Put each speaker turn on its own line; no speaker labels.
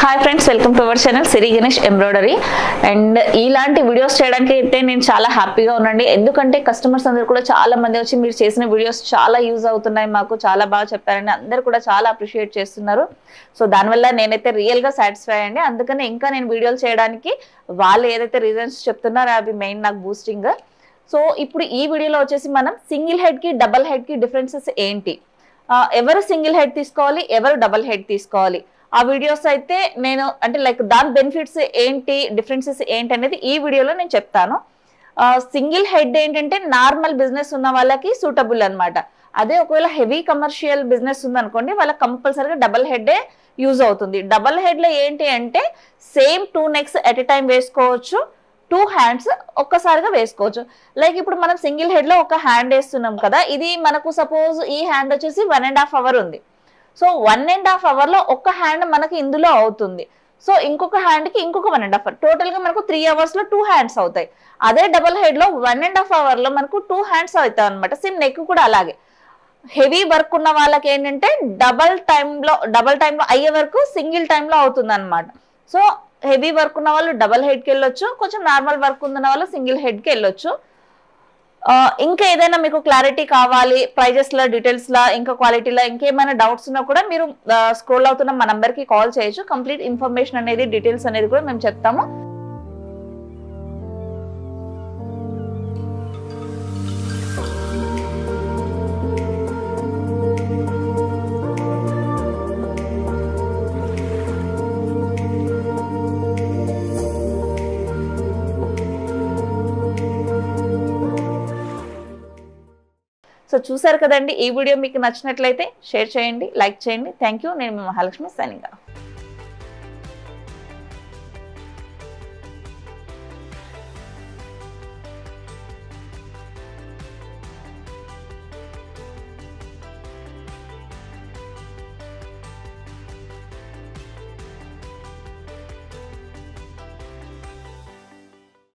Hi friends, welcome to our channel Siri Ganesh embroidery. And ఇలాంటి videos చేయడానికి అయితే నేను చాలా హ్యాపీగా ఉన్నాండి. ఎందుకంటే కస్టమర్స్ అందరూ కూడా చాలా మంది వచ్చి మీరు చేసిన వీడియోస్ చాలా యూజ్ అవుతున్నాయి, మాకు చాలా బాగా చెప్పారని అందరూ కూడా చాలా అప్రిషియేట్ చేస్తున్నారు. సో దానివల్ల నేనైతే రియల్గా సాటిస్ఫై అండి. అందుకనే ఇంకా నేను వీడియోలు చేయడానికి వాళ్ళు ఏదైతే రీజన్స్ చెప్తున్నారో అవి మెయిన్ నాకు బూస్టింగ్. సో ఇప్పుడు ఈ వీడియోలో వచ్చేసి మనం సింగిల్ హెడ్కి డబల్ హెడ్కి డిఫరెన్సెస్ ఏంటి, ఎవరు సింగిల్ హెడ్ తీసుకోవాలి, ఎవరు డబల్ హెడ్ తీసుకోవాలి, ఆ వీడియోస్ అయితే నేను అంటే లైక్ దాని బెనిఫిట్స్ ఏంటి, డిఫరెన్సెస్ ఏంటి అనేది ఈ వీడియోలో నేను చెప్తాను. సింగిల్ హెడ్ ఏంటంటే నార్మల్ బిజినెస్ ఉన్న వాళ్ళకి సూటబుల్ అనమాట. అదే ఒకవేళ హెవీ కమర్షియల్ బిజినెస్ ఉందనుకోండి, వాళ్ళకి కంపల్సరీగా డబల్ హెడ్డే యూజ్ అవుతుంది. డబల్ హెడ్లో ఏంటి అంటే same 2 necks at a time వేసుకోవచ్చు, 2 హ్యాండ్స్ ఒక్కసారిగా వేసుకోవచ్చు. లైక్ ఇప్పుడు మనం సింగిల్ హెడ్లో ఒక హ్యాండ్ వేస్తున్నాం కదా, ఇది మనకు సపోజ్ ఈ హ్యాండ్ వచ్చేసి 1.5 అవర్ ఉంది. సో 1.5 అవర్లో ఒక హ్యాండ్ మనకి ఇందులో అవుతుంది. సో ఇంకొక హ్యాండ్కి ఇంకొక 1.5 అవర్, టోటల్గా మనకు 3 అవర్స్లో 2 హ్యాండ్స్ అవుతాయి. అదే డబల్ హెడ్లో 1.5 అవర్లో మనకు 2 హ్యాండ్స్ అవుతాయి అనమాట. సేమ్ నెక్ కూడా అలాగే. హెవీ వర్క్ ఉన్న వాళ్ళకి ఏంటంటే డబల్ టైంలో అయ్యే వరకు సింగిల్ టైంలో అవుతుంది అనమాట. సో హెవీ వర్క్ ఉన్న వాళ్ళు డబల్ హెడ్కి వెళ్ళొచ్చు, కొంచెం నార్మల్ వర్క్ ఉన్న వాళ్ళు సింగిల్ హెడ్కి వెళ్ళొచ్చు. ఇంకా ఏదైనా మీకు క్లారిటీ కావాలి, ప్రైజెస్లో, డీటెయిల్స్లో, ఇంకా క్వాలిటీలో ఇంకేమైనా డౌట్స్ ఉన్నా కూడా మీరు స్క్రోల్ అవుతున్న మా నంబర్కి కాల్ చేయొచ్చు. కంప్లీట్ ఇన్ఫర్మేషన్ అనేది, డీటెయిల్స్ అనేది కూడా మేము చెప్తాము. సో చూసారు కదండి, ఈ వీడియో మీకు నచ్చినట్లయితే షేర్ చేయండి, లైక్ చేయండి. Thank you. నేను మీ మహాలక్ష్మి సైనింగ్ ఆఫ్.